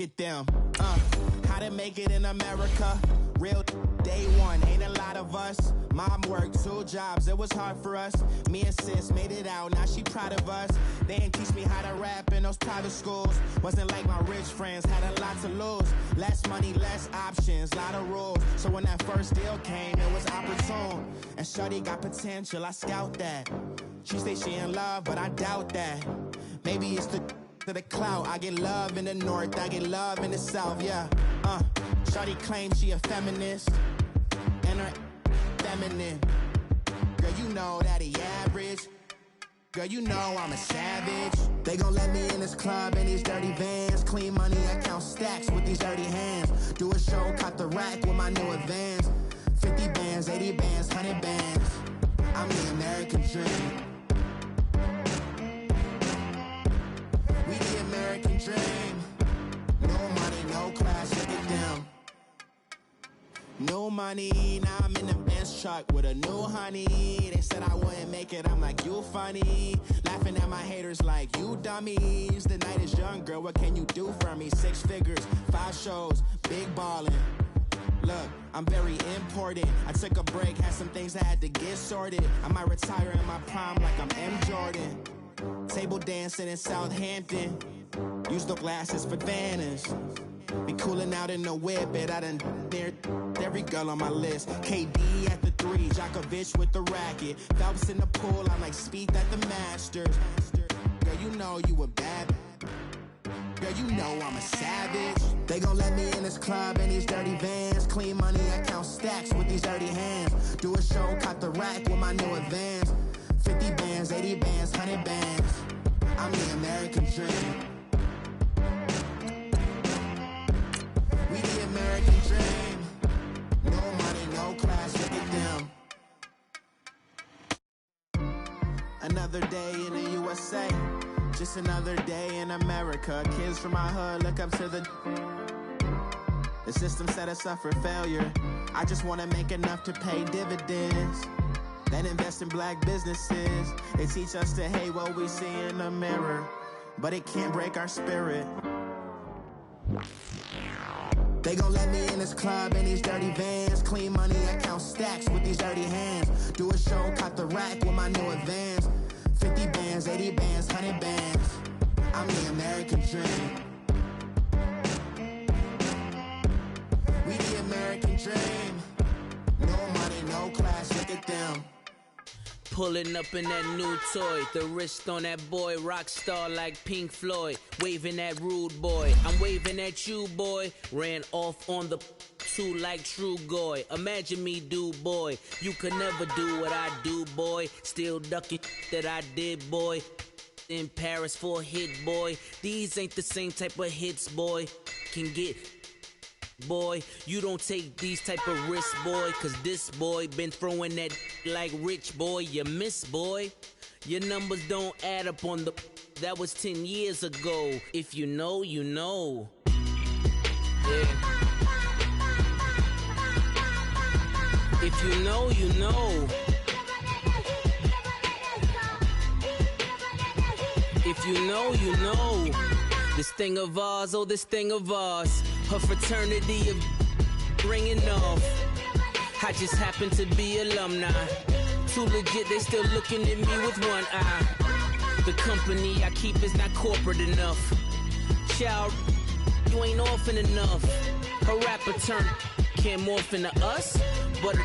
Get them. How to make it in America? Real day one, ain't a lot of us. Mom worked 2 jobs, it was hard for us. Me and sis made it out, now she proud of us. They didn't teach me how to rap in those private schools. Wasn't like my rich friends, had a lot to lose. Less money, less options, lot of rules. So when that first deal came, it was opportune. And shorty got potential, I scout that. She say she in love, but I doubt that. Maybe it's to the clout. I get love in the north, I get love in the south, yeah. Shorty claims she a feminist, and her feminine. Girl, you know that he average. Girl, you know I'm a savage. They gon' let me in this club in these dirty vans. Clean money, I count stacks with these dirty hands. Do a show, caught the rack with my new advance. 50 bands, 80 bands, 100 bands. I'm the American dream. We the American dream. No money, no class, look at them. No money, now I'm in the Benz truck with a new honey. They said I wouldn't make it, I'm like, you funny. Laughing at my haters like, you dummies. The night is young, girl, what can you do for me? 6 figures, 5 shows, big ballin'. Look, I'm very important. I took a break, had some things I had to get sorted. I might retire in my prime like I'm M. Jordan. Table dancing in Southampton. Use the glasses for Vannas. Be cooling out in the whip, but I done near every girl on my list. KD at the 3, Djokovic with the racket. Phelps in the pool, I'm like Speed at the Masters. Girl, you know you a bad. Girl, you know I'm a savage. They gon' let me in this club in these dirty vans. Clean money, I count stacks with these dirty hands. Do a show, caught the rack with my new advance. 50 bands, 80 bands, 100 bands. I'm the American dream. We the American dream. No money, no class, look at them. Another day in the USA. Just another day in America. Kids from my hood look up to the system set us up for failure. I just wanna make enough to pay dividends. Then invest in black businesses. They teach us to hate what we see in the mirror, but it can't break our spirit. They gon' let me in this club in these dirty vans. Clean money, I count stacks with these dirty hands. Do a show, caught the rack with my new advance. 50 bands, 80 bands, 100 bands. I'm the American dream. We the American dream. No money, no class, look at them. Pulling up in that new toy, the wrist on that boy, rock star like Pink Floyd, waving at rude boy, I'm waving at you boy, ran off on the 2 like True Goy, imagine me do boy, you could never do what I do boy, still ducking that I did boy, in Paris for a hit boy, these ain't the same type of hits boy, can get boy, you don't take these type of risks, boy, cause this boy been throwing that like rich boy, you miss, boy. Your numbers don't add up on the, that was 10 years ago. If you know, you know. Yeah. If you know, you know. If you know, you know. This thing of ours, oh, this thing of ours. Her fraternity of ringing off. I just happen to be alumni. Too legit, they still looking at me with one eye. The company I keep is not corporate enough. Child, you ain't orphan enough. Her rapper turn can't morph into us, but a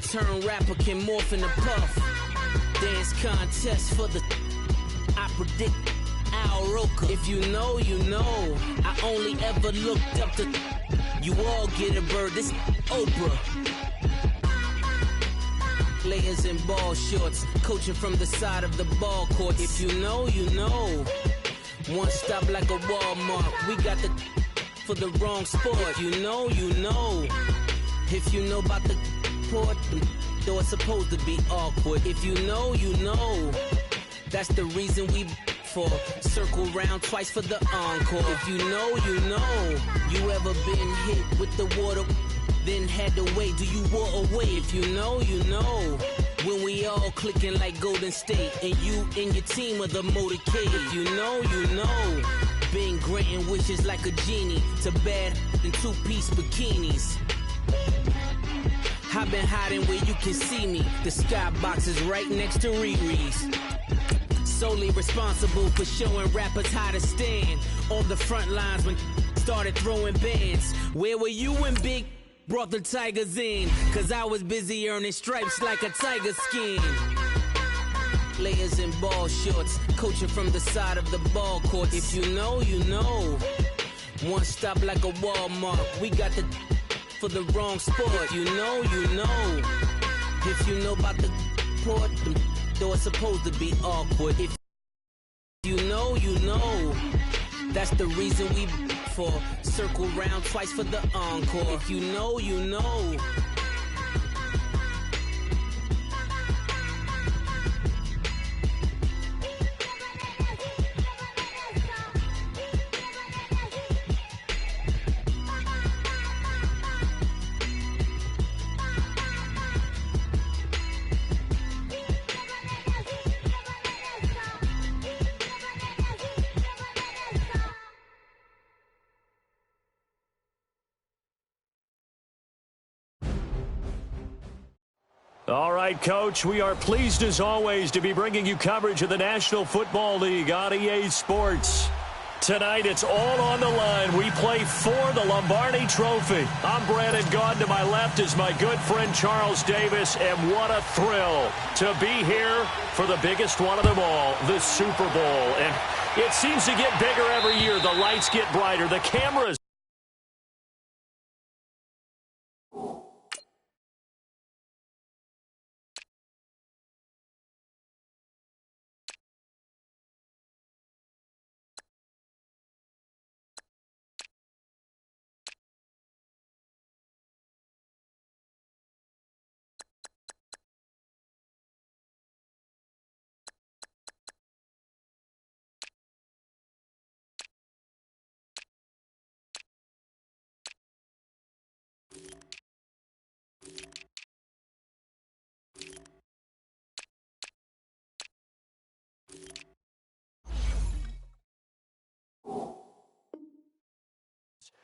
turn rapper can morph into Puff. Dance contest for the I predict Al Roker. If you know, you know. I only ever looked up to you all get a bird. This Oprah. Players in ball shorts, coaching from the side of the ball court. If you know, you know. One stop like a Walmart. We got the for the wrong sport. If you know, you know. If you know about the port, though it's supposed to be awkward. If you know, you know. That's the reason we for circle round twice for the encore. If you know, you know. You ever been hit with the water, then had to wait? Do you walk away? If you know, you know. When we all clicking like Golden State, and you and your team are the motorcade. If you know, you know. Been granting wishes like a genie to bad in two-piece bikinis. I've been hiding where you can see me. The skybox is right next to Riri's. Solely responsible for showing rappers how to stand on the front lines when started throwing bands. Where were you when Big brought the Tigers in? Cause I was busy earning stripes like a tiger skin. Layers in ball shorts, coaching from the side of the ball court. If you know, you know. One stop like a Walmart. We got the for the wrong sport. You know, you know. If you know about the port, the door's supposed to be awkward. If you know, you know. That's the reason we for circle round twice for the encore. If you know, you know. All right, Coach, we are pleased as always to be bringing you coverage of the National Football League on EA Sports. Tonight, it's all on the line. We play for the Lombardi Trophy. I'm Brandon Gaudin. To my left is my good friend Charles Davis, and what a thrill to be here for the biggest one of them all, the Super Bowl. And it seems to get bigger every year. The lights get brighter. The cameras.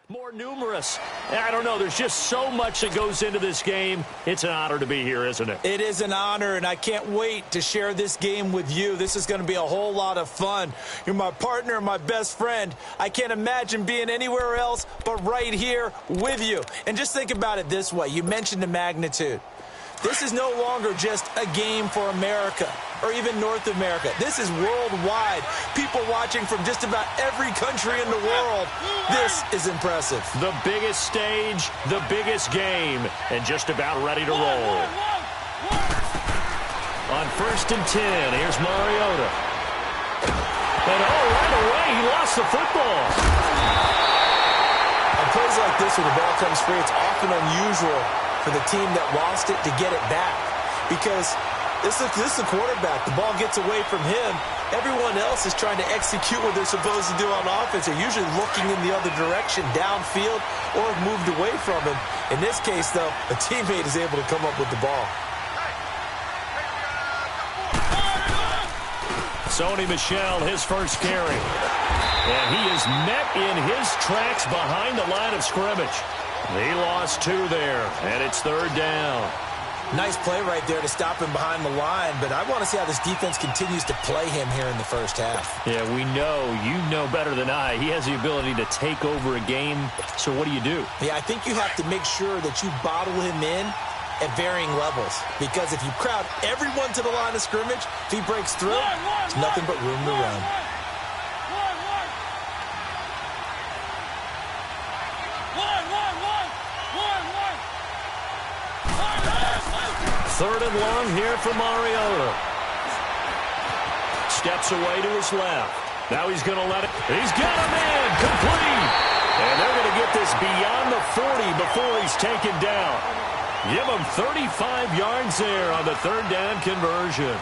More numerous. I don't know. There's just so much that goes into this game. It's an honor to be here, isn't it? It is an honor, and I can't wait to share this game with you. This is going to be a whole lot of fun. You're my partner, my best friend. I can't imagine being anywhere else but right here with you. And just think about it this way. You mentioned the magnitude. This is no longer just a game for America or even North America. This is worldwide. People watching from just about every country in the world. This is impressive. The biggest stage, the biggest game, and just about ready to roll. On 1st and 10, here's Mariota. And right away, he lost the football. On plays like this, when the ball comes free, it's often unusual for the team that lost it to get it back, because this is the quarterback. The ball gets away from him. Everyone else is trying to execute what they're supposed to do on offense. They're usually looking in the other direction, downfield, or have moved away from him. In this case, though, a teammate is able to come up with the ball. Sony Michel, his first carry. And he is met in his tracks behind the line of scrimmage. He lost 2 there, and it's 3rd down. Nice play right there to stop him behind the line, but I want to see how this defense continues to play him here in the first half. Yeah, we know. You know better than I. He has the ability to take over a game, so what do you do? Yeah, I think you have to make sure that you bottle him in at varying levels, because if you crowd everyone to the line of scrimmage, if he breaks through, there's nothing but room to run. Third and long here for Mariota. Steps away to his left. Now he's going to let it. He's got him in. Complete. And they're going to get this beyond the 40 before he's taken down. Give him 35 yards there on the 3rd down conversion.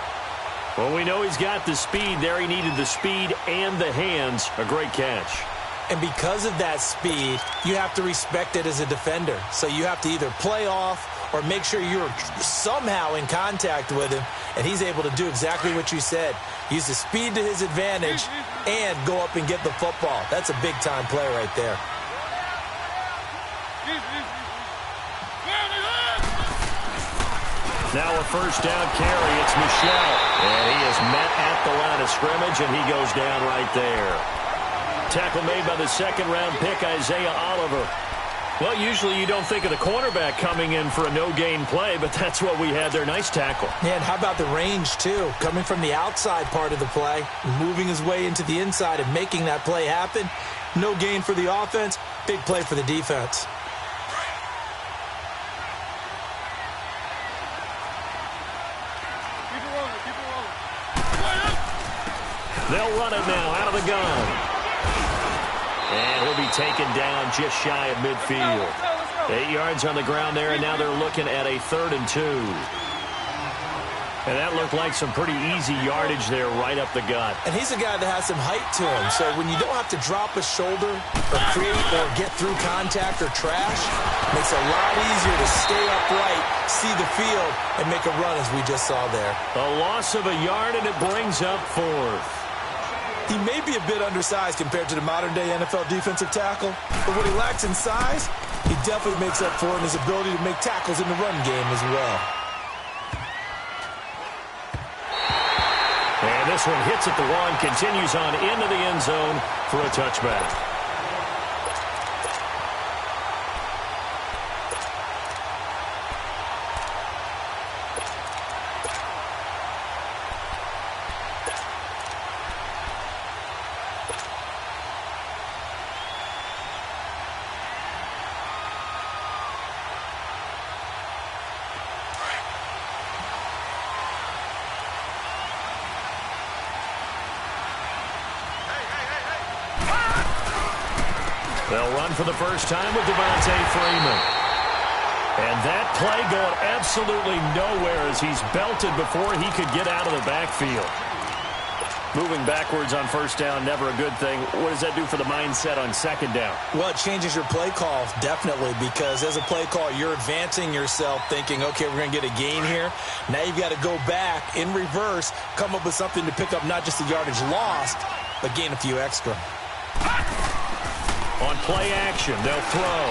Well, we know he's got the speed there. He needed the speed and the hands. A great catch. And because of that speed, you have to respect it as a defender. So you have to either play off or make sure you're somehow in contact with him, and he's able to do exactly what you said. Use the speed to his advantage and go up and get the football. That's a big-time play right there. Now a first down carry. It's Michel. And he is met at the line of scrimmage, and he goes down right there. Tackle made by the second-round pick, Isaiah Oliver. Well, usually you don't think of the cornerback coming in for a no-gain play, but that's what we had there. Nice tackle. Yeah, and how about the range, too? Coming from the outside part of the play, moving his way into the inside and making that play happen. No gain for the offense, big play for the defense. They'll run it now out of the gun. And he'll be taken down just shy of midfield. 8 yards on the ground there, and now they're looking at a 3rd and 2. And that looked like some pretty easy yardage there right up the gut. And he's a guy that has some height to him, so when you don't have to drop a shoulder or create or get through contact or trash, it makes it a lot easier to stay upright, see the field, and make a run as we just saw there. A loss of a yard, and it brings up 4th. He may be a bit undersized compared to the modern-day NFL defensive tackle, but what he lacks in size, he definitely makes up for in his ability to make tackles in the run game as well. And this one hits at the 1, continues on into the end zone for a touchback. They'll run for the first time with Devontae Freeman. And that play going absolutely nowhere as he's belted before he could get out of the backfield. Moving backwards on first down, never a good thing. What does that do for the mindset on second down? Well, it changes your play call, definitely, because as a play call, you're advancing yourself thinking, okay, we're going to get a gain here. Now you've got to go back in reverse, come up with something to pick up not just the yardage lost, but gain a few extra. On play action, they'll throw.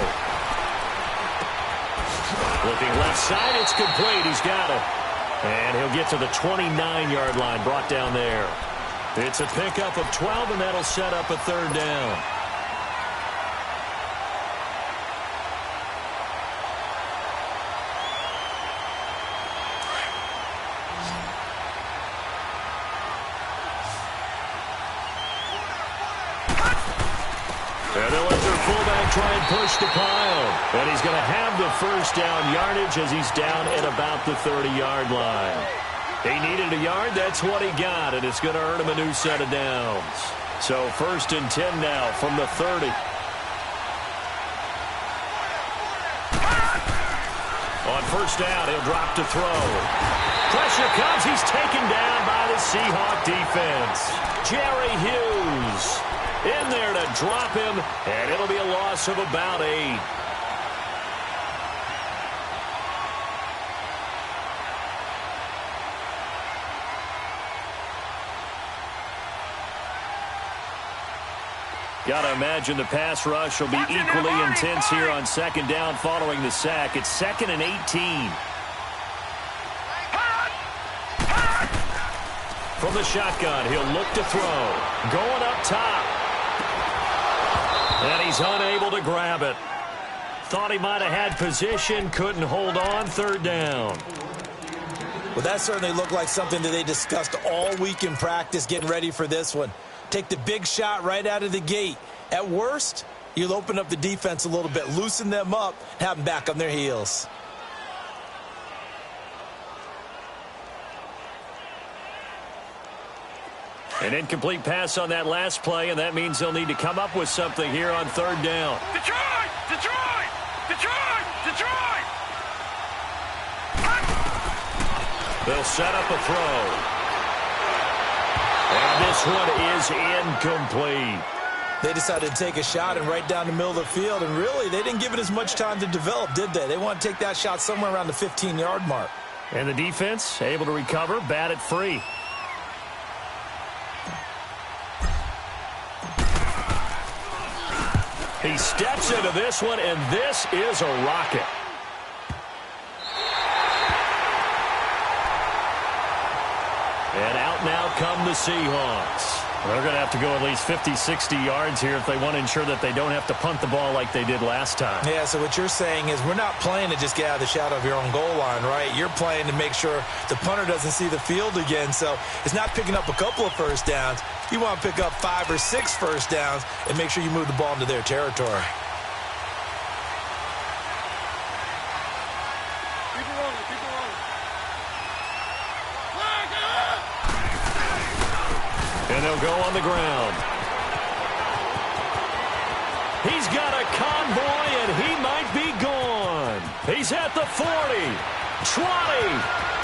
Looking left side, it's complete. He's got it. And he'll get to the 29-yard line, brought down there. It's a pickup of 12, and that'll set up a 3rd down. And they'll let their fullback try and push the pile. And he's going to have the first down yardage as he's down at about the 30-yard line. He needed a yard. That's what he got, and it's going to earn him a new set of downs. So 1st and 10 now from the 30. On first down, he'll drop to throw. Pressure comes. He's taken down by the Seahawk defense. Jerry Hughes in there to drop him, and it'll be a loss of about 8. Got to imagine the pass rush will be equally intense here on second down following the sack. It's 2nd and 18. From the shotgun, he'll look to throw. Going up top. And he's unable to grab it. Thought he might have had position, couldn't hold on, 3rd down. Well, that certainly looked like something that they discussed all week in practice getting ready for this one. Take the big shot right out of the gate. At worst, you'll open up the defense a little bit, loosen them up, have them back on their heels. An incomplete pass on that last play, and that means they'll need to come up with something here on 3rd down. Detroit! Detroit! Detroit! Detroit! They'll set up a throw. And this one is incomplete. They decided to take a shot and right down the middle of the field, and really, they didn't give it as much time to develop, did they? They want to take that shot somewhere around the 15-yard mark. And the defense able to recover, bat it free. He steps into this one, and this is a rocket. And out now come the Seahawks. They're going to have to go at least 50, 60 yards here if they want to ensure that they don't have to punt the ball like they did last time. Yeah, so what you're saying is we're not playing to just get out of the shadow of your own goal line, right? You're playing to make sure the punter doesn't see the field again. So it's not picking up a couple of first downs. You want to pick up 5 or 6 first downs and make sure you move the ball into their territory. And they'll go on the ground. He's got a convoy, and he might be gone. He's at the 40, 20,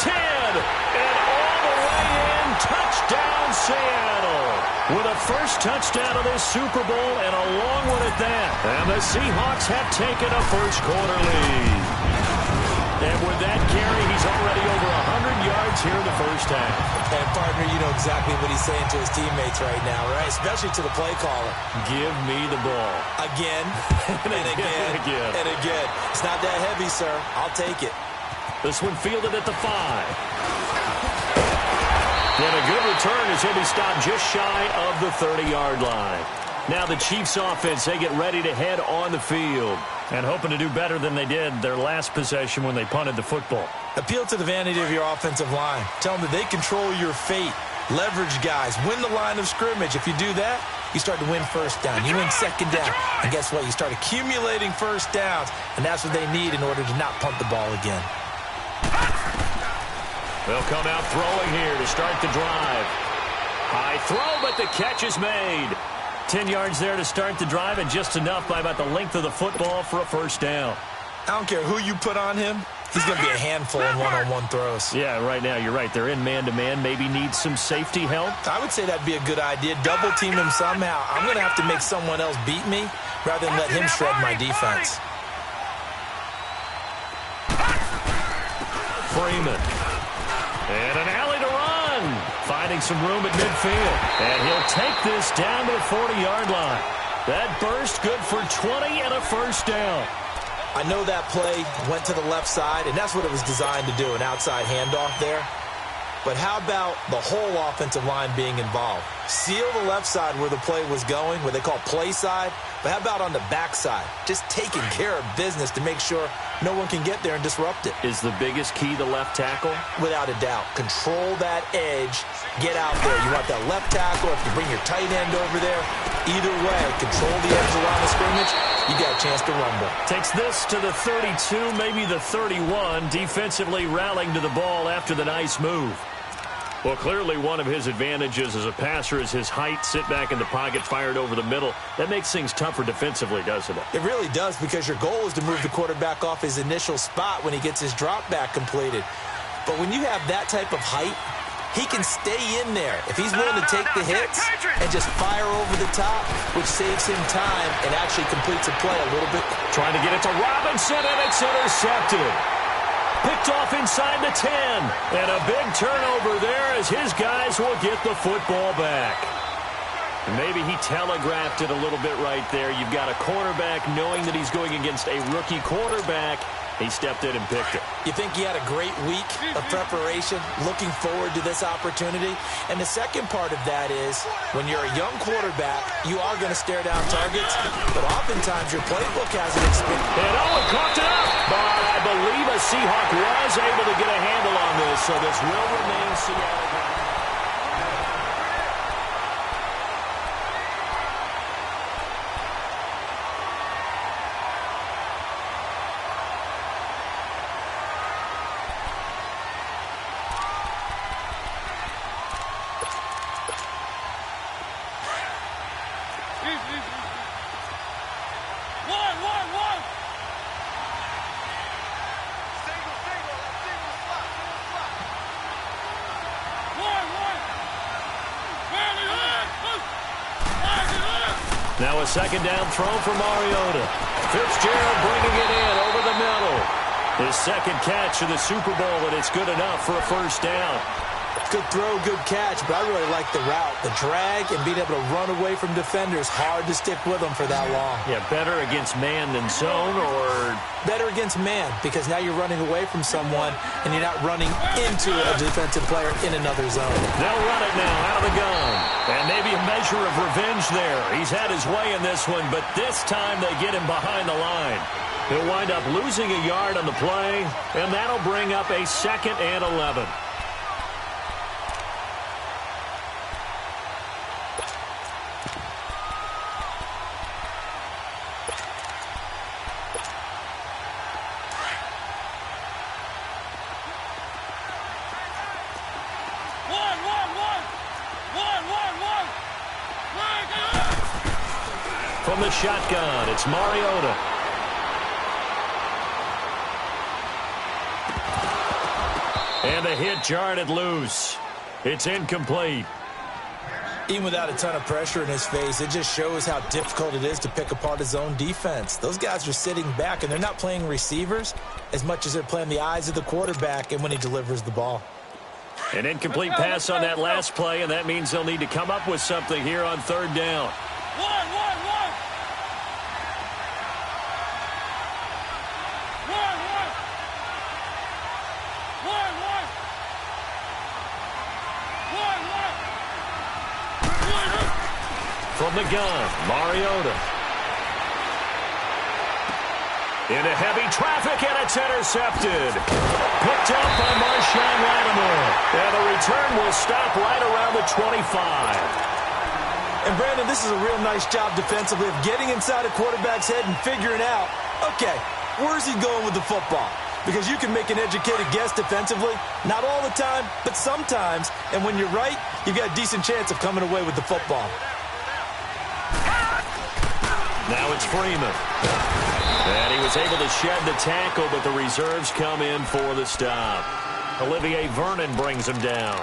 10, and all the way in. Touchdown, Seattle. With a first touchdown of this Super Bowl and a long one at that. And the Seahawks have taken a first-quarter lead. And with that carry, he's already over 100 yards here in the first half. And, partner, you know exactly what he's saying to his teammates right now, right? Especially to the play caller. Give me the ball. Again, and again, and again. It's not that heavy, sir. I'll take it. This one fielded at the 5. And a good return as he'll be stopped just shy of the 30-yard line. Now the Chiefs offense, they get ready to head on the field. And hoping to do better than they did their last possession when they punted the football. Appeal to the vanity of your offensive line. Tell them that they control your fate. Leverage guys. Win the line of scrimmage. If you do that, you start to win first down. You win second down. And guess what? You start accumulating first downs. And that's what they need in order to not punt the ball again. They'll come out throwing here to start the drive. High throw, but the catch is made. 10 yards there to start the drive, and just enough by about the length of the football for a first down. I don't care who you put on him. He's going to be a handful in one-on-one throws. Yeah, right now, you're right. They're in man-to-man. Maybe need some safety help. I would say that'd be a good idea. Double team him somehow. I'm going to have to make someone else beat me rather than let him shred my defense. Freeman. And an alley to run. Finding some room at midfield. And he'll take this down to the 40-yard line. That burst good for 20 and a first down. I know that play went to the left side, and that's what it was designed to do, an outside handoff there. But how about the whole offensive line being involved? Seal the left side where the play was going, what they call play side. But how about on the back side? Just taking care of business to make sure no one can get there and disrupt it. Is the biggest key the left tackle? Without a doubt. Control that edge. Get out there. You want that left tackle. If you bring your tight end over there, either way, control the edge around the scrimmage. You got a chance to rumble. Takes this to the 32, maybe the 31. Defensively rallying to the ball after the nice move. Well, clearly one of his advantages as a passer is his height. Sit back in the pocket, fired over the middle. That makes things tougher defensively, doesn't it? It really does, because your goal is to move the quarterback off his initial spot when he gets his drop back completed. But when you have that type of height, he can stay in there if he's willing to take the hits and just fire over the top, which saves him time and actually completes a play a little bit. Trying to get it to Robinson, and it's intercepted. Picked off inside the 10. And a big turnover there as his guys will get the football back. Maybe he telegraphed it a little bit right there. You've got a quarterback knowing that he's going against a rookie quarterback. He stepped in and picked it. You think he had a great week of preparation, looking forward to this opportunity? And the second part of that is, when you're a young quarterback, you are going to stare down targets, but oftentimes your playbook hasn't expanded. And Owen coughed it up, but I believe a Seahawk was able to get a handle on this, so this will remain Seattle. So a second down throw for Mariota. Fitzgerald bringing it in over the middle. His second catch of the Super Bowl, and it's good enough for a first down. Good throw, good catch, but I really like the route. The drag and being able to run away from defenders, hard to stick with them for that long. Yeah, better against man than zone, or? Better against man, because now you're running away from someone and you're not running into a defensive player in another zone. They'll run it now out of the gun. And maybe a measure of revenge there. He's had his way in this one, but this time they get him behind the line. He'll wind up losing a yard on the play, and that'll bring up a 2nd and 11. From the shotgun, it's Mariota. And the hit jarred loose. It's incomplete. Even without a ton of pressure in his face, it just shows how difficult it is to pick apart his own defense. Those guys are sitting back, and they're not playing receivers as much as they're playing the eyes of the quarterback and when he delivers the ball. An incomplete pass on that last play, and that means they'll need to come up with something here on 3rd down. From the gun, Mariota. Into heavy traffic, and it's intercepted. Picked up by Marshawn Lattimore. And the return will stop right around the 25. And, Brandon, this is a real nice job defensively of getting inside a quarterback's head and figuring out, okay, where's he going with the football? Because you can make an educated guess defensively, not all the time, but sometimes. And when you're right, you've got a decent chance of coming away with the football. Now it's Freeman. And he was able to shed the tackle, but the reserves come in for the stop. Olivier Vernon brings him down.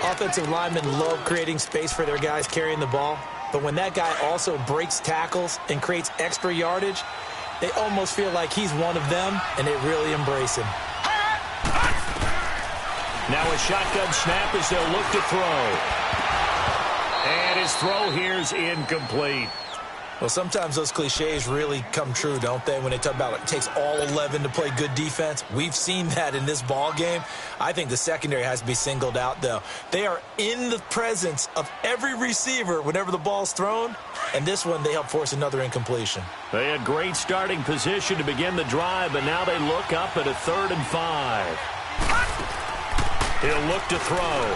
Offensive linemen love creating space for their guys carrying the ball, but when that guy also breaks tackles and creates extra yardage, they almost feel like he's one of them, and they really embrace him. Now a shotgun snap as they'll look to throw. And his throw here's incomplete. Well, sometimes those cliches really come true, don't they, when they talk about it takes all 11 to play good defense. We've seen that in this ball game. I think the secondary has to be singled out, though. They are in the presence of every receiver whenever the ball's thrown, and this one they help force another incompletion. They had great starting position to begin the drive, but now they look up at a 3rd and 5. He'll look to throw.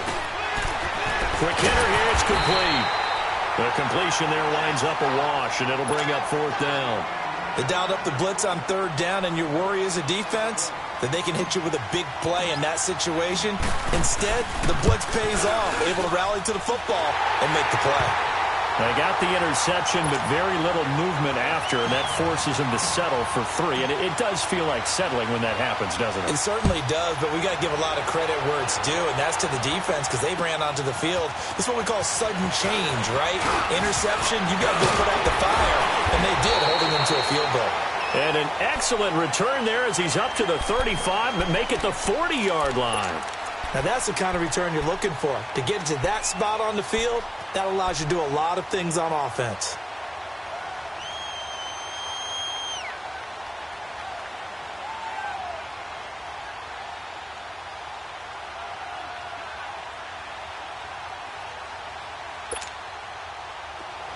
Quick hitter here, it's complete. The completion there winds up a wash, and it'll bring up 4th down. They dialed up the blitz on 3rd down, and your worry as a defense that they can hit you with a big play in that situation. Instead, the blitz pays off, able to rally to the football and make the play. They got the interception, but very little movement after, and that forces them to settle for 3. And it does feel like settling when that happens, doesn't it? It certainly does, but we got to give a lot of credit where it's due, and that's to the defense because they ran onto the field. This is what we call sudden change, right? Interception, you got to put out the fire, and they did, holding them to a field goal. And an excellent return there as he's up to the 35, but make it the 40-yard line. Now, that's the kind of return you're looking for. To get to that spot on the field, that allows you to do a lot of things on offense.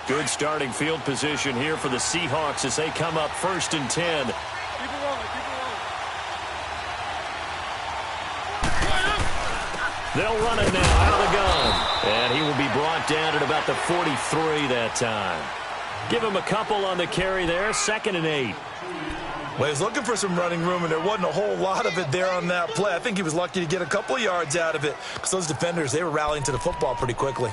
Good starting field position here for the Seahawks as they come up 1st and 10. Keep it rolling, keep it rolling. They'll run it now out of the gun. And he will be brought down at about the 43 that time. Give him a couple on the carry there. 2nd and 8. Well, he was looking for some running room, and there wasn't a whole lot of it there on that play. I think he was lucky to get a couple of yards out of it because those defenders, they were rallying to the football pretty quickly.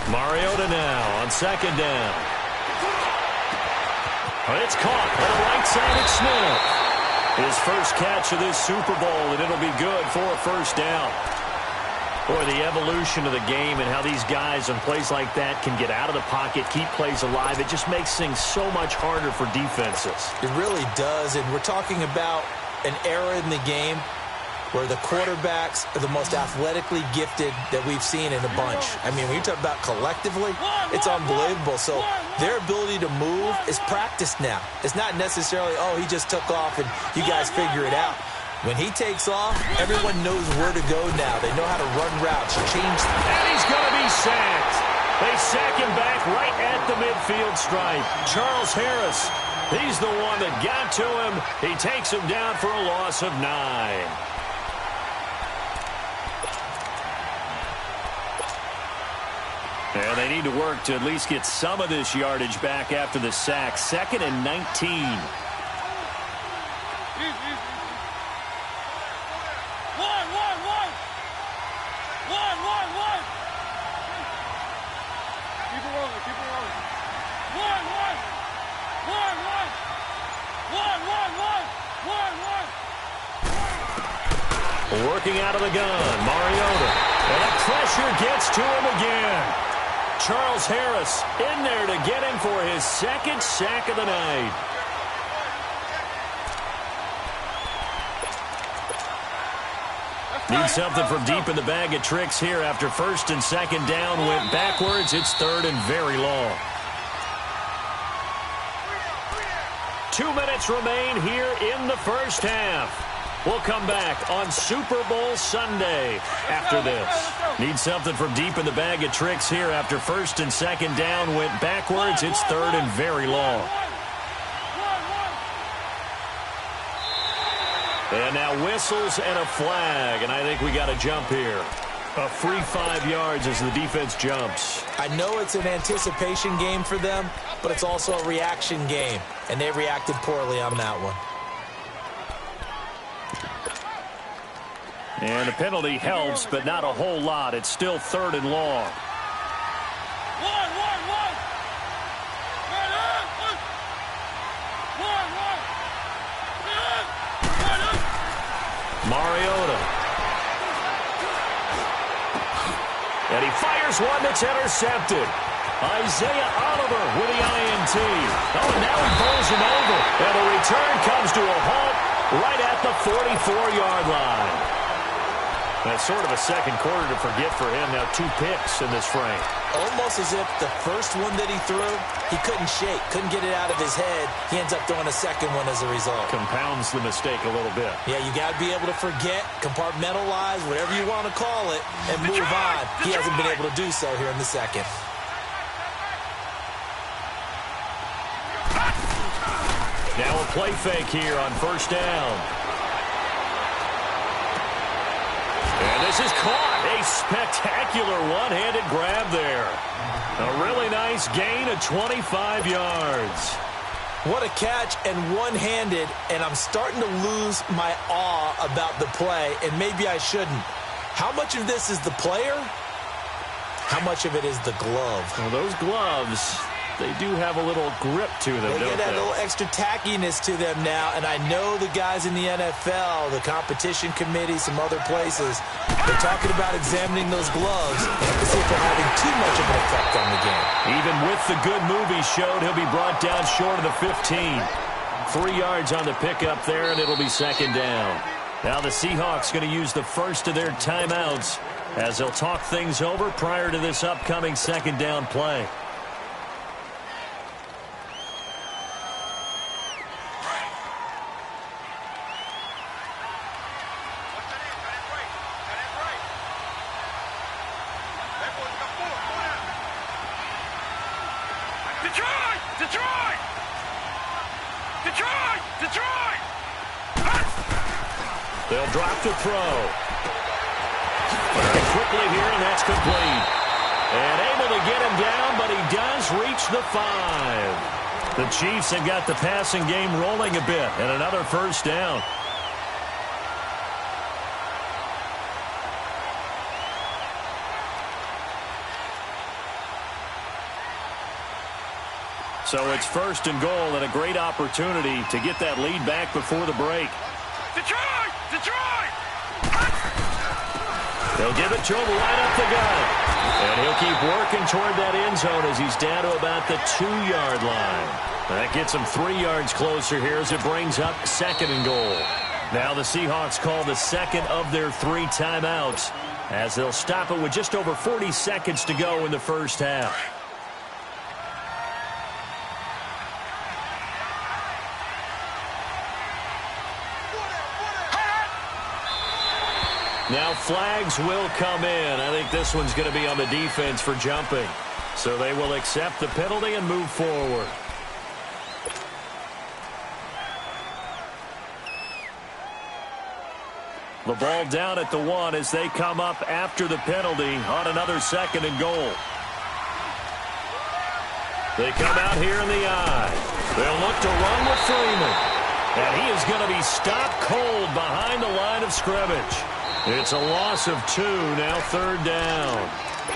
Mariota now on second down. It's caught on the right side of Smith. His first catch of this Super Bowl, and it'll be good for a first down. Boy, the evolution of the game and how these guys in plays like that can get out of the pocket, keep plays alive, it just makes things so much harder for defenses. It really does, and we're talking about an era in the game where the quarterbacks are the most athletically gifted that we've seen in a bunch. I mean, when you talk about collectively, it's unbelievable. So their ability to move is practiced now. It's not necessarily, oh, he just took off and you guys figure it out. When he takes off, everyone knows where to go now. They know how to run routes, change them. And he's going to be sacked. They sack him back right at the midfield stripe. Charles Harris, he's the one that got to him. He takes him down for a loss of 9. And they need to work to at least get some of this yardage back after the sack. 2nd and 19. Working out of the gun, Mariota. And that pressure gets to him again. Charles Harris in there to get him for his 2nd sack of the night. Need something from deep in the bag of tricks here after 1st and 2nd down. Went backwards. It's 3rd and very long. 2 minutes remain here in the first half. We'll come back on Super Bowl Sunday after this. Need something from deep in the bag of tricks here after 1st and 2nd down. Went backwards. It's 3rd and very long. And now whistles and a flag, and I think we got a jump here. A free 5 yards as the defense jumps. I know it's an anticipation game for them, but it's also a reaction game, and they reacted poorly on that one. And the penalty helps, but not a whole lot. It's still 3rd and long. Mariota. And he fires one that's intercepted. Isaiah Oliver with the INT. Oh, and now he bowls him over. And the return comes to a halt right at the 44-yard line. That's sort of a second quarter to forget for him. Now 2 picks in this frame. Almost as if the first one that he threw, he couldn't shake, couldn't get it out of his head. He ends up throwing a second one as a result. Compounds the mistake a little bit. Yeah, you got to be able to forget, compartmentalize, whatever you want to call it, and move on. He hasn't been able to do so here in the second. Now a play fake here on 1st down. And this is caught. A spectacular one-handed grab there. A really nice gain of 25 yards. What a catch, and one-handed, and I'm starting to lose my awe about the play, and maybe I shouldn't. How much of this is the player? How much of it is the glove? Well, those gloves, they do have a little grip to them, They don't get that they? little extra tackiness to them now, and I know the guys in the NFL, the competition committee, some other places, they're talking about examining those gloves to see if they're having too much of an effect on the game. Even with the good move he showed, he'll be brought down short of the 15. 3 yards on the pickup there, and it'll be 2nd down. Now the Seahawks going to use the first of their timeouts as they'll talk things over prior to this upcoming 2nd down play. They'll drop to throw. Very quickly here, and that's complete. And able to get him down, but he does reach the 5. The Chiefs have got the passing game rolling a bit, and another 1st down. So it's first and goal and a great opportunity to get that lead back before the break. Detroit! Detroit! They'll give it to him right up the gut. And he'll keep working toward that end zone as he's down to about the 2-yard line. That gets him 3 yards closer here as it brings up second and goal. Now the Seahawks call the second of their 3 timeouts as they'll stop it with just over 40 seconds to go in the first half. Now flags will come in. I think this one's going to be on the defense for jumping. So they will accept the penalty and move forward. The ball down at the 1 as they come up after the penalty on another second and goal. They come out here in the eye. They'll look to run with Freeman. And he is going to be stopped cold behind the line of scrimmage. It's a loss of 2, now third down.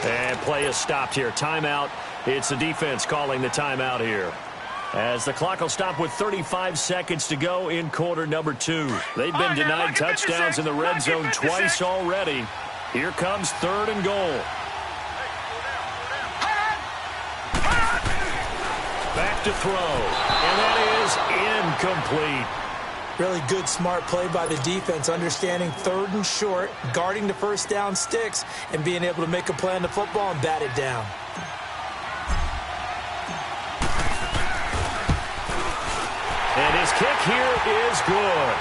And play is stopped here. Timeout. It's the defense calling the timeout here. As the clock will stop with 35 seconds to go in quarter number 2. They've been denied touchdowns in the red zone twice already. Here comes third and goal. Back to throw. And that is incomplete. Really good, smart play by the defense, understanding third and short, guarding the first down sticks, and being able to make a play on the football and bat it down. And his kick here is good.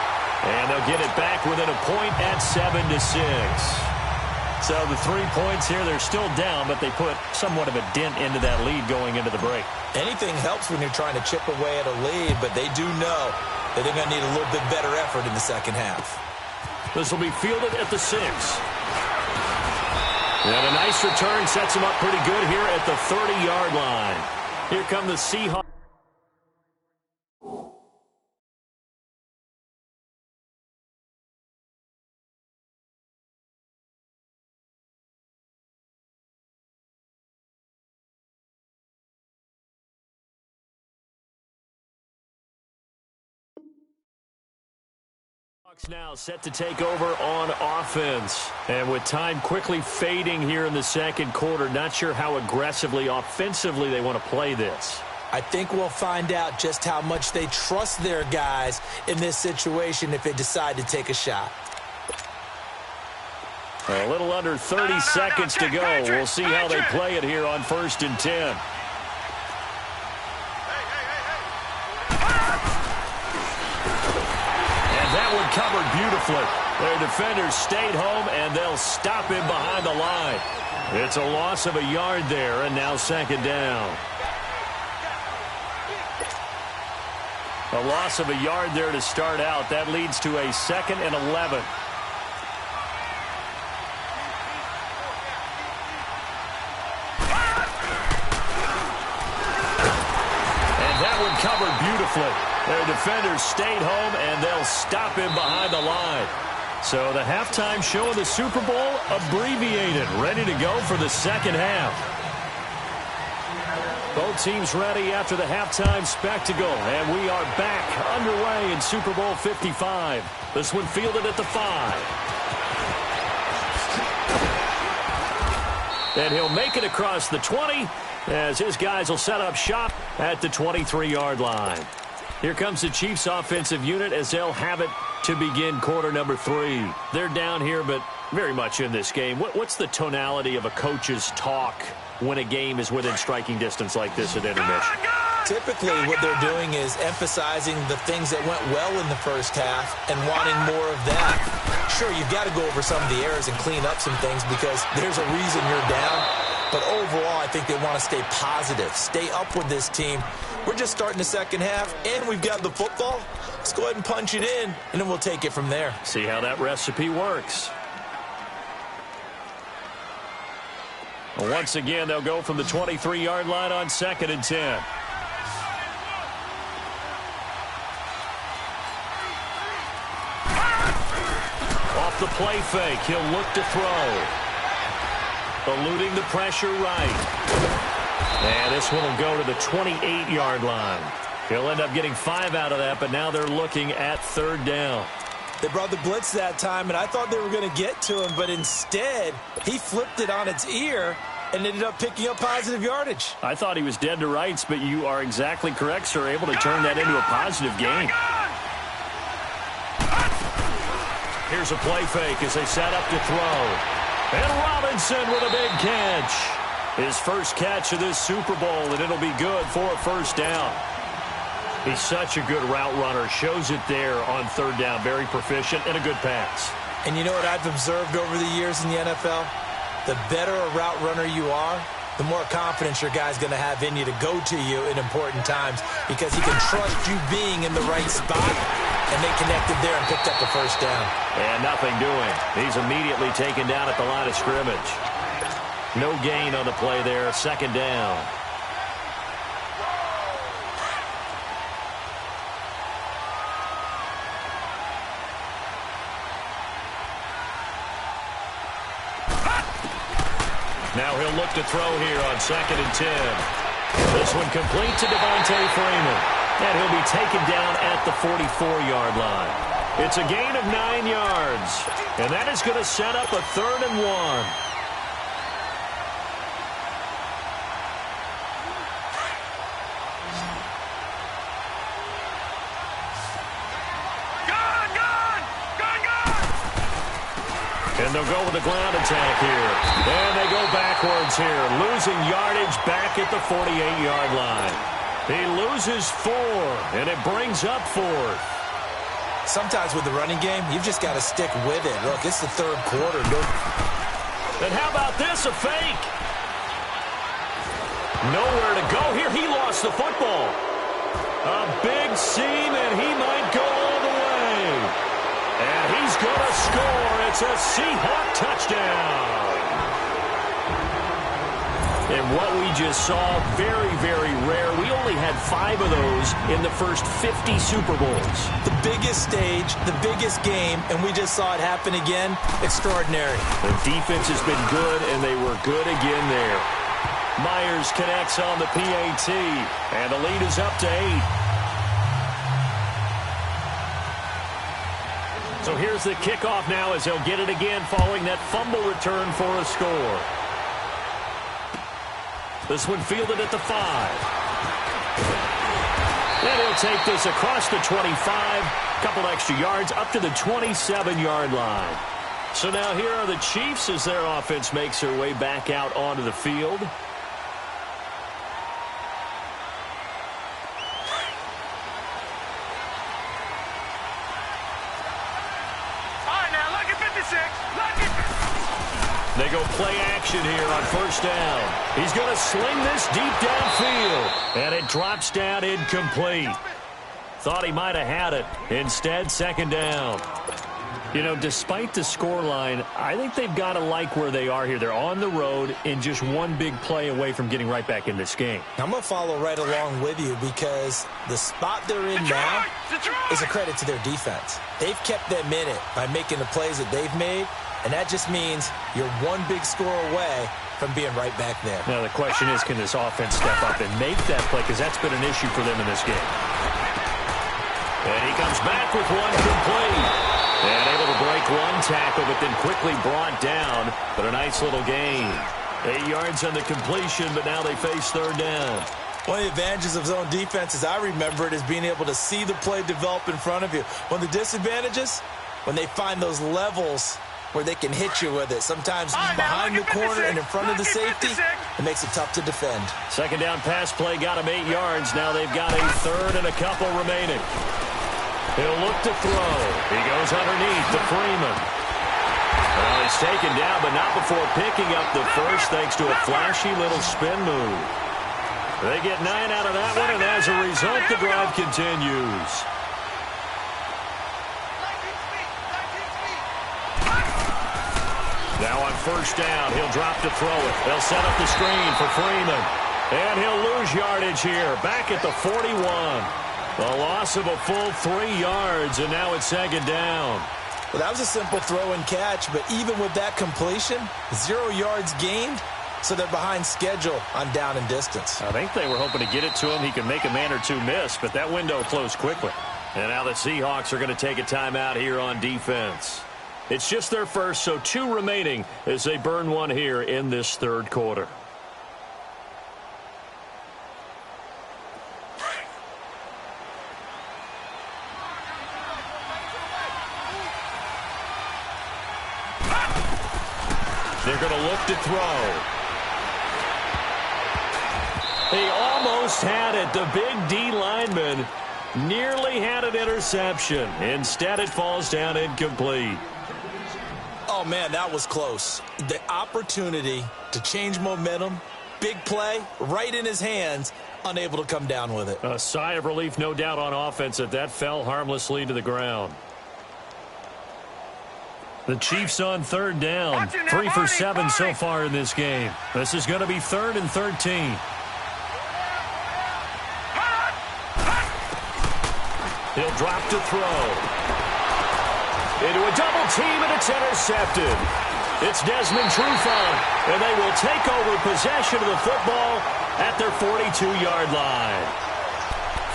And they'll get it back within a point at 7-6. So the 3 points here, they're still down, but they put somewhat of a dent into that lead going into the break. Anything helps when you're trying to chip away at a lead, but they do know that they're going to need a little bit better effort in the second half. This will be fielded at the 6. And a nice return sets him up pretty good here at the 30-yard line. Here come the Seahawks. Now set to take over on offense. And with time quickly fading here in the second quarter, not sure how aggressively, offensively they want to play this. I think we'll find out just how much they trust their guys in this situation if they decide to take a shot. A little under 30 seconds to go. We'll see how they play it here on 1st and 10. Covered beautifully. Their defenders stayed home, and they'll stop him behind the line. It's a loss of a yard there, and now second down. A loss of a yard there to start out. That leads to a 2nd and 11. And that one covered beautifully. Their defenders stayed home, and they'll stop him behind the line. So the halftime show of the Super Bowl abbreviated, ready to go for the second half. Both teams ready after the halftime spectacle, and we are back underway in Super Bowl 55. This one fielded at the 5. And he'll make it across the 20 as his guys will set up shop at the 23-yard line. Here comes the Chiefs offensive unit as they'll have it to begin quarter number 3. They're down here, but very much in this game. What's the tonality of a coach's talk when a game is within striking distance like this at intermission? Typically, what they're doing is emphasizing the things that went well in the first half and wanting more of that. Sure, you've got to go over some of the errors and clean up some things because there's a reason you're down. But overall, I think they want to stay positive, stay up with this team. We're just starting the second half, and we've got the football. Let's go ahead and punch it in, and then we'll take it from there. See how that recipe works. Well, once again, they'll go from the 23-yard line on 2nd and 10. Off the play fake, he'll look to throw. Eluding the pressure right. And this one will go to the 28-yard line. He'll end up getting 5 out of that, but now they're looking at third down. They brought the blitz that time, and I thought they were going to get to him, but instead, he flipped it on its ear and ended up picking up positive yardage. I thought he was dead to rights, but you are exactly correct, sir. Able to turn that into a positive gain. Here's a play fake as they set up to throw. And Robinson with a big catch. His first catch of this Super Bowl, and it'll be good for a first down. He's such a good route runner. Shows it there on third down. Very proficient and a good pass. And you know what I've observed over the years in the NFL? The better a route runner you are, the more confidence your guy's going to have in you to go to you in important times because he can trust you being in the right spot, and they connected there and picked up the first down. And nothing doing. He's immediately taken down at the line of scrimmage. No gain on the play there. Second down. Now he'll look to throw here on 2nd and 10. This one complete to Devontae Freeman. And he'll be taken down at the 44-yard line. It's a gain of 9 yards. And that is going to set up a 3rd and 1. And they'll go with the ground attack here. And they go backwards here, losing yardage back at the 48-yard line. He loses 4, and it brings up 4th. Sometimes with the running game, you've just got to stick with it. Look, it's the third quarter. And how about this, a fake? Nowhere to go here. He lost the football. A big seam, and he might go all the way. And he's going to score. It's a Seahawk touchdown. And what we just saw, very, very rare. We only had 5 of those in the first 50 Super Bowls. The biggest stage, the biggest game, and we just saw it happen again. Extraordinary. The defense has been good, and they were good again there. Myers connects on the PAT, and the lead is up to 8. So here's the kickoff now as he'll get it again following that fumble return for a score. This one fielded at the 5. And he'll take this across the 25. Couple extra yards up to the 27-yard line. So now here are the Chiefs as their offense makes their way back out onto the field. They go play action here on first down. He's going to sling this deep downfield. And it drops down incomplete. Thought he might have had it. Instead, second down. You know, despite the scoreline, I think they've got to like where they are here. They're on the road and just one big play away from getting right back in this game. I'm going to follow right along with you because the spot they're in now is a credit to their defense. They've kept them in it by making the plays that they've made. And that just means you're one big score away from being right back there. Now, the question is, can this offense step up and make that play? Because that's been an issue for them in this game. And he comes back with one complete. And able to break one tackle, but then quickly brought down. But a nice little gain. 8 yards on the completion, but now they face third down. One of the advantages of zone defense, as I remember it, is being able to see the play develop in front of you. One of the disadvantages, when they find those levels where they can hit you with it. Sometimes behind the corner and in front of the safety, it makes it tough to defend. Second down pass play got him 8 yards. Now they've got a third and a couple remaining. He'll look to throw. He goes underneath to Freeman. Well, he's taken down, but not before picking up the first thanks to a flashy little spin move. They get 9 out of that one, and as a result, the drive continues. Now on first down, he'll drop to throw it. They'll set up the screen for Freeman. And he'll lose yardage here, back at the 41. The loss of a full 3 yards, and now it's second down. Well, that was a simple throw and catch, but even with that completion, 0 yards gained, so they're behind schedule on down and distance. I think they were hoping to get it to him. He could make a man or two miss, but that window closed quickly. And now the Seahawks are going to take a timeout here on defense. It's just their first, so 2 remaining as they burn one here in this third quarter. They're going to look to throw. He almost had it. The big D lineman nearly had an interception. Instead, it falls down incomplete. Oh, man, that was close. The opportunity to change momentum, big play, right in his hands, unable to come down with it. A sigh of relief, no doubt, on offense that fell harmlessly to the ground. The Chiefs on third down. 3 for 7 so far in this game. This is going to be 3rd and 13. He'll drop to throw. Into a double team, and it's intercepted. It's Desmond Trufant, and they will take over possession of the football at their 42-yard line.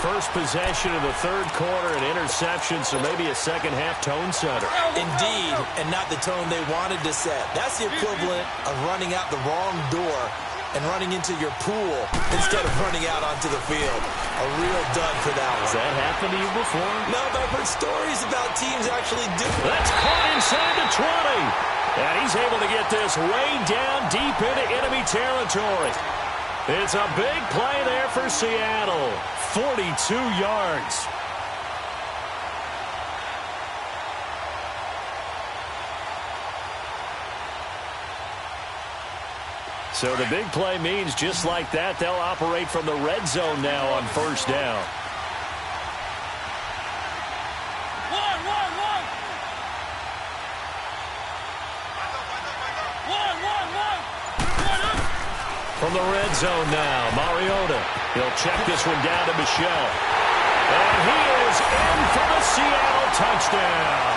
First possession of the third quarter, an interception, so maybe a second-half tone setter. Indeed, and not the tone they wanted to set. That's the equivalent of running out the wrong door and running into your pool instead of running out onto the field. A real dud for that one. Has that happened to you before? No, but I've heard stories about teams actually doing it. That's caught inside the 20. And he's able to get this way down deep into enemy territory. It's a big play there for Seattle. 42 yards. So the big play means just like that, they'll operate from the red zone now on first down. From the red zone now, Mariota. He'll check this one down to Michel. And he is in for the Seattle touchdown.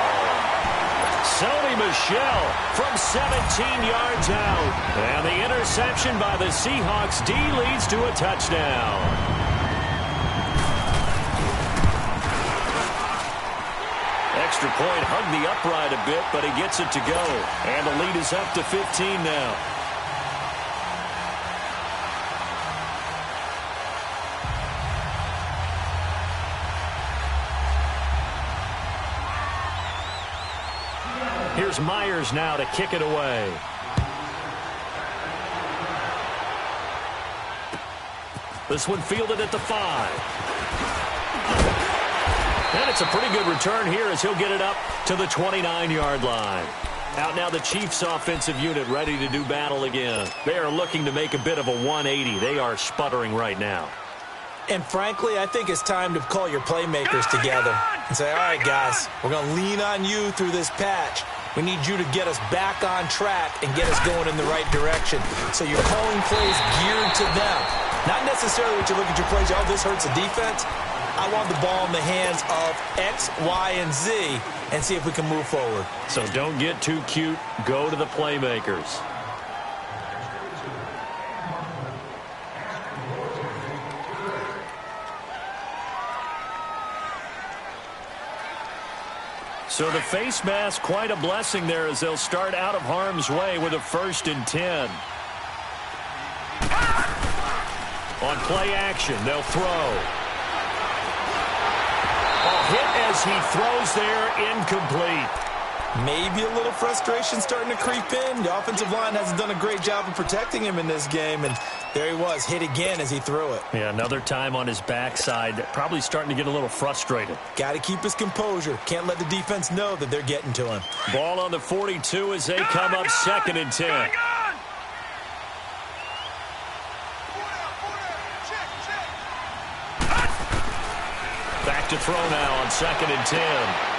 Sony Michel from 17 yards out. And the interception by the Seahawks D leads to a touchdown. Extra point hugged the upright a bit, but he gets it to go. And the lead is up to 15 now. Here's Myers now to kick it away. This one fielded at the 5. And it's a pretty good return here as he'll get it up to the 29-yard line. Out now the Chiefs offensive unit ready to do battle again. They are looking to make a bit of a 180. They are sputtering right now. And frankly, I think it's time to call your playmakers together and say, all right, guys, we're going to lean on you through this patch. We need you to get us back on track and get us going in the right direction. So you're calling plays geared to them. Not necessarily what you look at your plays, oh, this hurts the defense. I want the ball in the hands of X, Y, and Z and see if we can move forward. So don't get too cute. Go to the playmakers. So the face mask, quite a blessing there as they'll start out of harm's way with a 1st and 10. On play action, they'll throw. A hit as he throws there, incomplete. Maybe a little frustration starting to creep in. The offensive line hasn't done a great job of protecting him in this game, and there he was, hit again as he threw it. Yeah, another time on his backside, probably starting to get a little frustrated. Got to keep his composure. Can't let the defense know that they're getting to him. Ball on the 42 as they come up 2nd and 10. Back to throw now on 2nd and 10.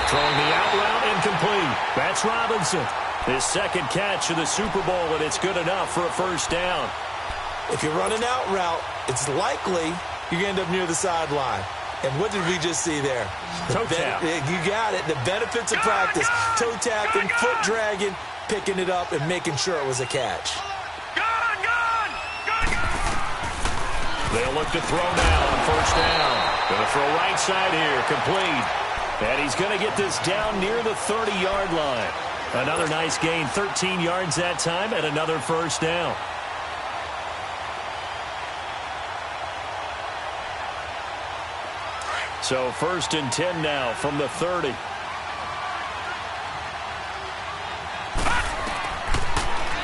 Throwing the out route incomplete. That's Robinson. His 2nd catch of the Super Bowl, and it's good enough for a 1st down. If you run an out route, it's likely you're going to end up near the sideline. And what did we just see there? Toe tap. You got it. The benefits of practice. Toe tapping, foot dragging, picking it up, and making sure it was a catch. They'll look to throw now on first down. Going to throw right side here, complete. And he's going to get this down near the 30-yard line. Another nice gain, 13 yards that time, and another first down. So 1st and 10 now from the 30.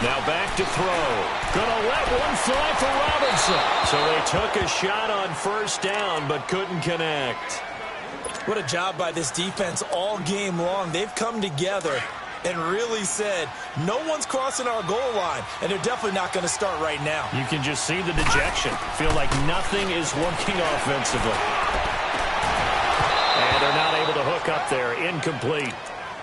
Now back to throw. Gonna let one fly for Robinson. So they took a shot on first down but couldn't connect. What a job by this defense all game long. They've come together and really said, no one's crossing our goal line, and they're definitely not going to start right now. You can just see the dejection. Feel like nothing is working offensively. And they're not able to hook up there. Incomplete.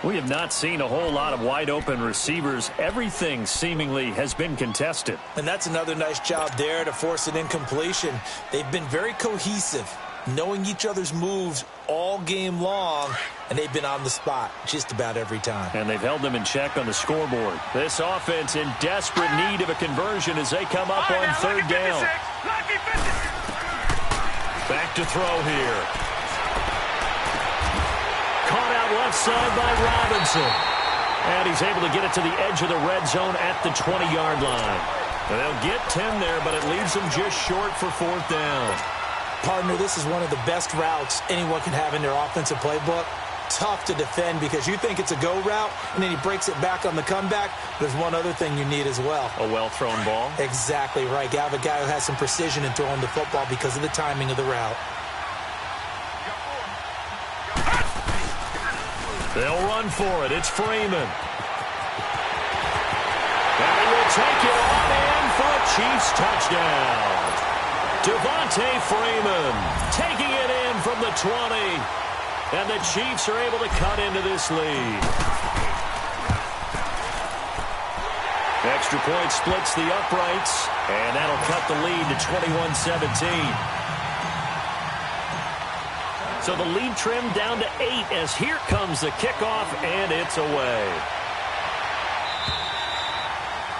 We have not seen a whole lot of wide-open receivers. Everything seemingly has been contested. And that's another nice job there to force an incompletion. They've been very cohesive, knowing each other's moves all game long, and they've been on the spot just about every time. And they've held them in check on the scoreboard. This offense in desperate need of a conversion as they come up on third down. Back to throw here. Caught out left side by Robinson. And he's able to get it to the edge of the red zone at the 20-yard line. And they'll get 10 there, but it leaves them just short for fourth down. Partner, this is one of the best routes anyone can have in their offensive playbook. Tough to defend because you think it's a go route, and then he breaks it back on the comeback. There's one other thing you need as well. A well-thrown ball? Exactly right. You have a guy who has some precision in throwing the football because of the timing of the route. They'll run for it. It's Freeman. And he will take it on in for a Chiefs touchdown. Devontae Freeman taking it in from the 20. And the Chiefs are able to cut into this lead. Extra point splits the uprights. And that'll cut the lead to 21-17. So the lead trimmed down to 8 as here comes the kickoff, and it's away.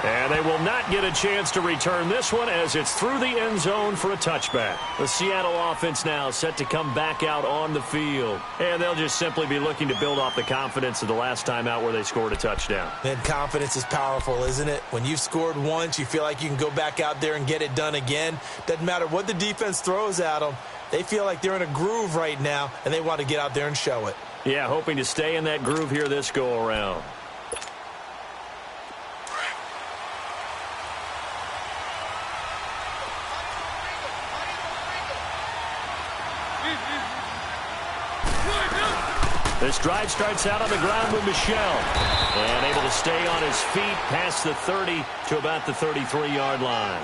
And they will not get a chance to return this one as it's through the end zone for a touchback. The Seattle offense now set to come back out on the field. And they'll just simply be looking to build off the confidence of the last time out where they scored a touchdown. And confidence is powerful, isn't it? When you've scored once, you feel like you can go back out there and get it done again. Doesn't matter what the defense throws at them. They feel like they're in a groove right now, and they want to get out there and show it. Yeah, hoping to stay in that groove here this go-around. This drive starts out on the ground with Michel. And able to stay on his feet past the 30 to about the 33-yard line.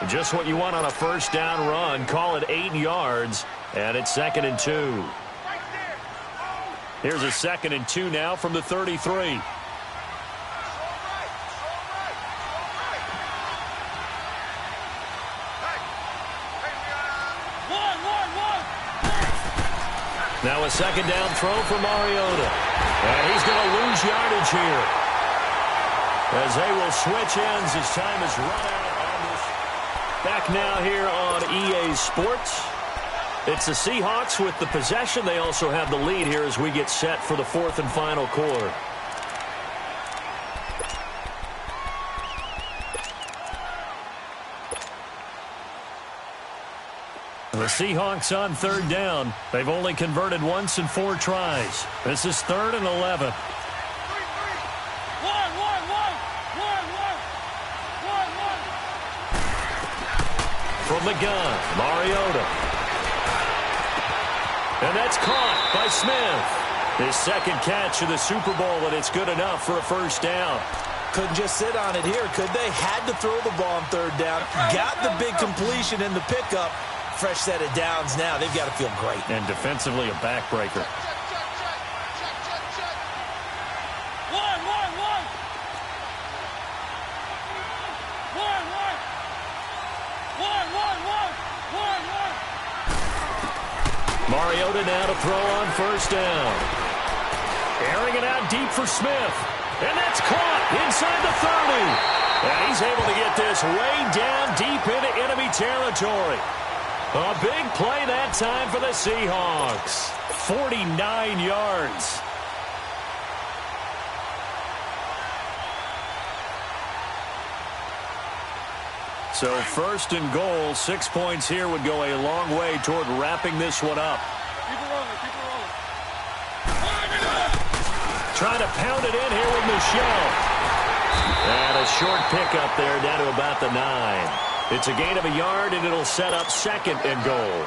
Just what you want on a first down run. Call it 8 yards. And it's 2nd and 2. Here's a 2nd and 2 now from the 33. Now a 2nd down throw for Mariota. And he's going to lose yardage here. As they will switch ends as time is run out on this. Back now here on EA Sports. It's the Seahawks with the possession. They also have the lead here as we get set for the 4th and final quarter. The Seahawks on 3rd down. They've only converted once in 4 tries. This is 3rd and 11. From the gun, Mariota. And that's caught by Smith. His 2nd catch of the Super Bowl, and it's good enough for a first down. Couldn't just sit on it here, could they? Had to throw the ball on 3rd down. Got the big completion in the pickup. Fresh set of downs now. They've got to feel great. And defensively, a backbreaker. Mariota now to throw on first down. Airing it out deep for Smith. And that's caught inside the 30. And he's able to get this way down deep into enemy territory. A big play that time for the Seahawks. 49 yards. So first and goal, 6 points here would go a long way toward wrapping this one up. Keep it rolling, keep it rolling. Trying to pound it in here with Michelle. And a short pickup there down to about the 9. It's a gain of a yard, and it'll set up second and goal.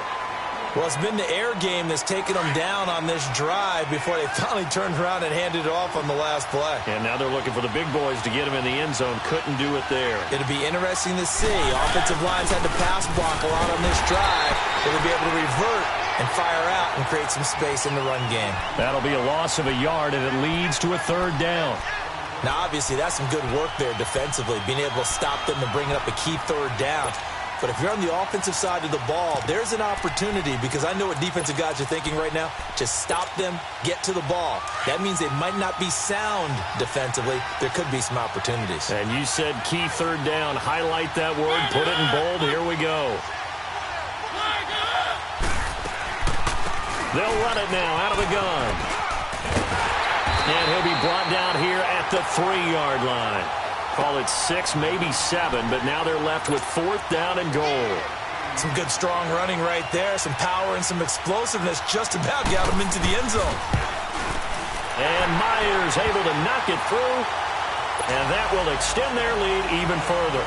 Well, it's been the air game that's taken them down on this drive before they finally turned around and handed it off on the last play. And now they're looking for the big boys to get him in the end zone. Couldn't do it there. It'll be interesting to see. Offensive lines had to pass block a lot on this drive. They'll be able to revert and fire out and create some space in the run game. That'll be a loss of a yard, and it leads to a third down. Now, obviously, that's some good work there defensively, being able to stop them and bring up a key third down. But if you're on the offensive side of the ball, there's an opportunity, because I know what defensive guys are thinking right now. Just stop them, get to the ball. That means they might not be sound defensively. There could be some opportunities. And you said key third down. Highlight that word. Put it in bold. Here we go. They'll run it now out of the gun. And he'll be brought down here at the 3-yard line. Call it 6, maybe 7, but now they're left with 4th down and goal. Some good strong running right there. Some power and some explosiveness just about got them into the end zone. And Myers able to knock it through. And that will extend their lead even further.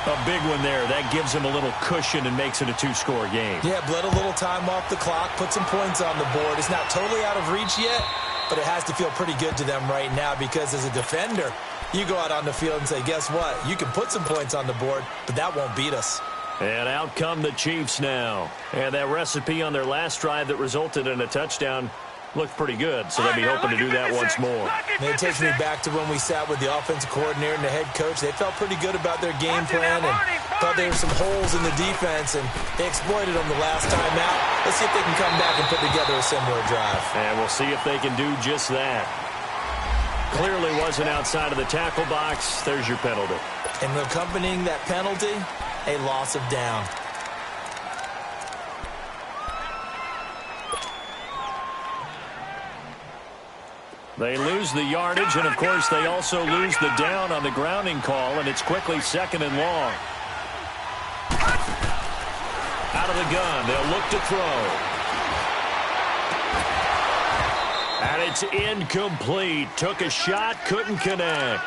A big one there. That gives them a little cushion and makes it a 2-score game. Yeah, bled a little time off the clock, put some points on the board. It's not totally out of reach yet, but it has to feel pretty good to them right now, because as a defender, you go out on the field and say, guess what? You can put some points on the board, but that won't beat us. And out come the Chiefs now. And that recipe on their last drive that resulted in a touchdown looked pretty good, so they'll be hoping to do that once more. And it takes me back to when we sat with the offensive coordinator and the head coach. They felt pretty good about their game plan and thought there were some holes in the defense, and they exploited them the last time out. Let's see if they can come back and put together a similar drive. And we'll see if they can do just that. Clearly wasn't outside of the tackle box. There's your penalty. And accompanying that penalty, a loss of down. They lose the yardage, and, of course, they also lose the down on the grounding call, and it's quickly 2nd and long. Out of the gun, they'll look to throw. And it's incomplete. Took a shot, couldn't connect.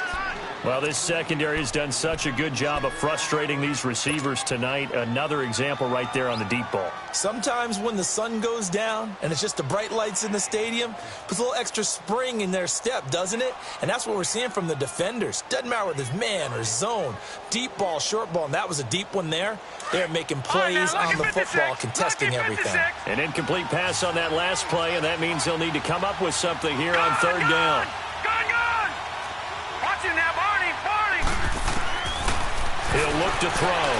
Well, this secondary has done such a good job of frustrating these receivers tonight. Another example right there on the deep ball. Sometimes when the sun goes down and it's just the bright lights in the stadium, puts a little extra spring in their step, doesn't it? And that's what we're seeing from the defenders. Doesn't matter whether it's man or zone, deep ball, short ball, and that was a deep one there. They're making plays on the football, contesting everything. An incomplete pass on that last play, and that means they'll need to come up with something here on 3rd down. Gun! Watch it now, Barney! He'll look to throw.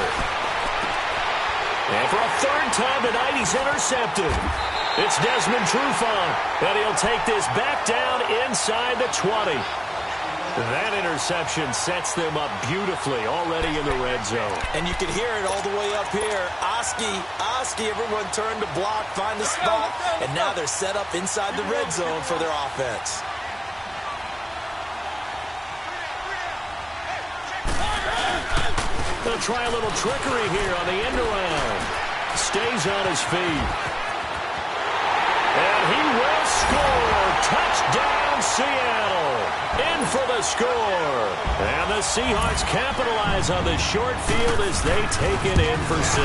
And for a 3rd time tonight, he's intercepted. It's Desmond Trufant, and he'll take this back down inside the 20. That interception sets them up beautifully already in the red zone. And you can hear it all the way up here. Oski, everyone turned to block, find the spot, and now they're set up inside the red zone for their offense. They'll try a little trickery here on the end around. Stays on his feet. And he will score. Touchdown, Seattle. In for the score. And the Seahawks capitalize on the short field as they take it in for 6.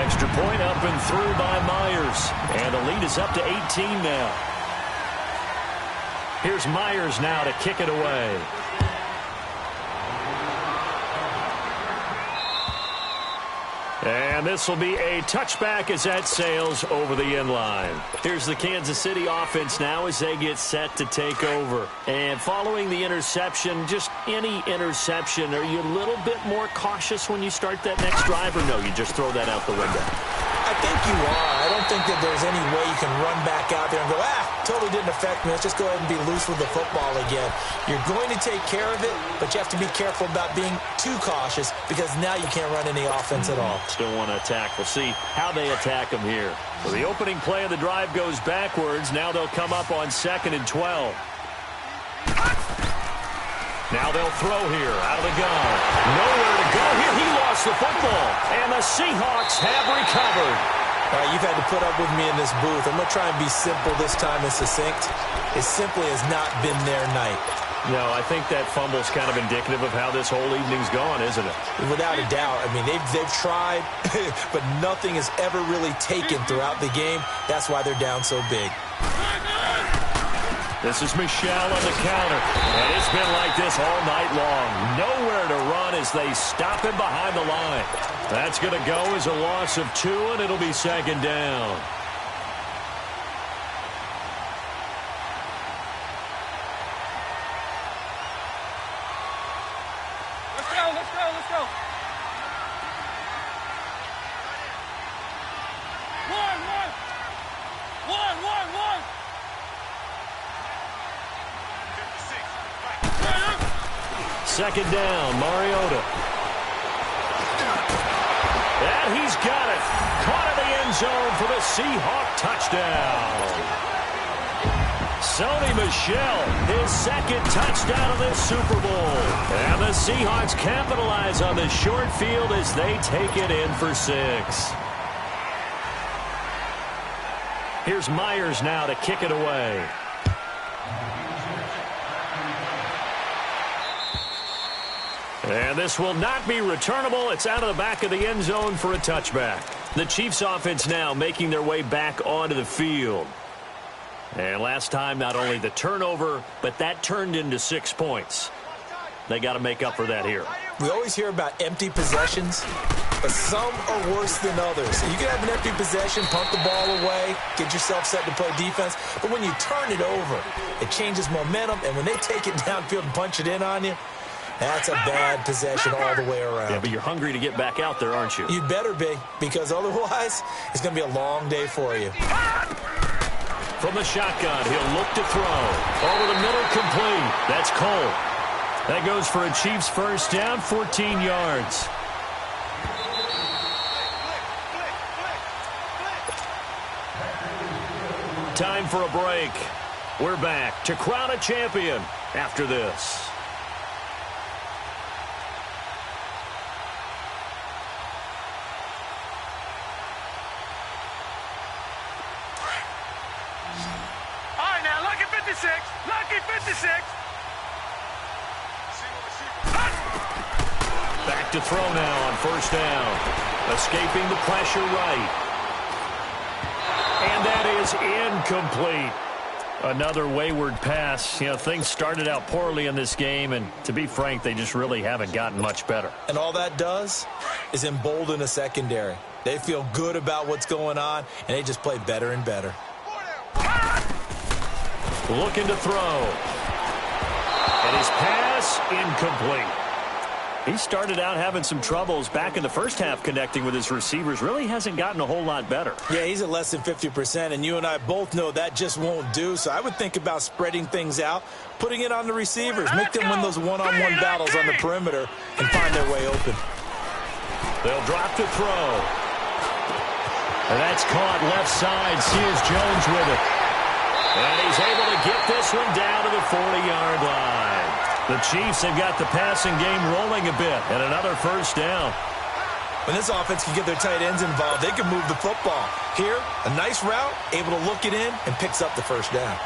Extra point up and through by Myers. And the lead is up to 18 now. Here's Myers now to kick it away. And this will be a touchback as that sails over the end line. Here's the Kansas City offense now as they get set to take over. And following the interception, just any interception, are you a little bit more cautious when you start that next drive, or no, you just throw that out the window? I think you are. I don't think that there's any way you can run back out there and go, totally didn't affect me. Let's just go ahead and be loose with the football again. You're going to take care of it, but you have to be careful about being too cautious because now you can't run any offense at all. Still want to attack. We'll see how they attack them here. So the opening play of the drive goes backwards. Now they'll come up on 2nd and 12. Now they'll throw here out of the gun. Nowhere to go here. He lost the football. And the Seahawks have recovered. All right, you've had to put up with me in this booth. I'm going to try and be simple this time and succinct. It simply has not been their night. No, I think that fumble's kind of indicative of how this whole evening's gone, isn't it? Without a doubt. I mean, they've tried, but nothing is ever really taken throughout the game. That's why they're down so big. This is Michelle on the counter, and it's been like this all night long. Nowhere to run as they stop him behind the line. That's going to go as a loss of 2, and it'll be 2nd down. Let's go. One. 2nd down, Mariota. And he's got it. Caught in the end zone for the Seahawk touchdown. Sony Michel, his 2nd touchdown of this Super Bowl. And the Seahawks capitalize on the short field as they take it in for 6. Here's Myers now to kick it away. And this will not be returnable. It's out of the back of the end zone for a touchback. The Chiefs offense now making their way back onto the field. And last time, not only the turnover, but that turned into 6 points. They got to make up for that here. We always hear about empty possessions, but some are worse than others. You can have an empty possession, pump the ball away, get yourself set to play defense, but when you turn it over, it changes momentum, and when they take it downfield and punch it in on you, that's a bad possession all the way around. Yeah, but you're hungry to get back out there, aren't you? You better be, because otherwise, it's going to be a long day for you. From the shotgun, he'll look to throw. Over the middle, complete. That's Cole. That goes for a Chiefs first down, 14 yards. Time for a break. We're back to crown a champion after this. Lucky 56. Back to throw now on first down. Escaping the pressure right. And that is incomplete. Another wayward pass. You know, things started out poorly in this game, and to be frank, they just really haven't gotten much better. And all that does is embolden a secondary. They feel good about what's going on, and they just play better and better. Looking to throw. And his pass incomplete. He started out having some troubles back in the first half connecting with his receivers. Really hasn't gotten a whole lot better. Yeah, he's at less than 50%, and you and I both know that just won't do. So I would think about spreading things out, putting it on the receivers, make them win those one-on-one battles on the perimeter, and find their way open. They'll drop to throw. And that's caught left side. Sears Jones with it. And he's able to get this one down to the 40-yard line. The Chiefs have got the passing game rolling a bit, and another first down. When this offense can get their tight ends involved, they can move the football. Here, a nice route, able to look it in, and picks up the first down.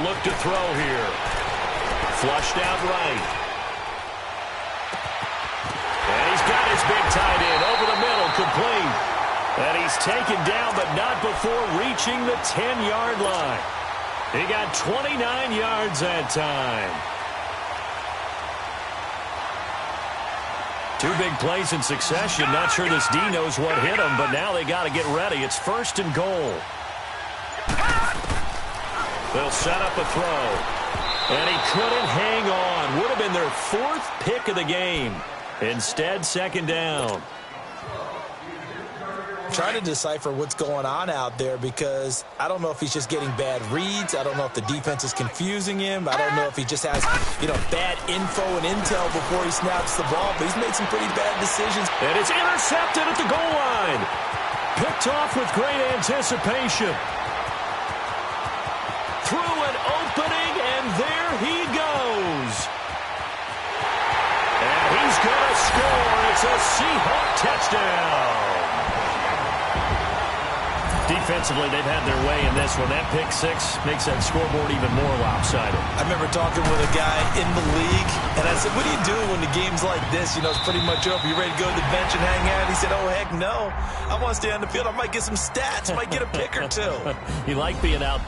Look to throw here. Flushed out right. And he's got his big tight end over the middle, complete. And he's taken down, but not before reaching the 10-yard line. He got 29 yards that time. Two big plays in succession. Not sure this D knows what hit him, but now they got to get ready. It's 1st and goal. They'll set up a throw. And he couldn't hang on. Would have been their 4th pick of the game. Instead, 2nd down. Trying to decipher what's going on out there because I don't know if he's just getting bad reads. I don't know if the defense is confusing him. I don't know if he just has, bad info and intel before he snaps the ball. But he's made some pretty bad decisions. And it's intercepted at the goal line. Picked off with great anticipation. Through an opening, and there he goes. And he's going to score. It's a Seahawk touchdown. Defensively, they've had their way in this one. That pick 6 makes that scoreboard even more lopsided. I remember talking with a guy in the league, and I said, what do you do when the game's like this? It's pretty much over. You ready to go to the bench and hang out? He said, oh, heck no. I want to stay on the field. I might get some stats. I might get a pick or two. You like being out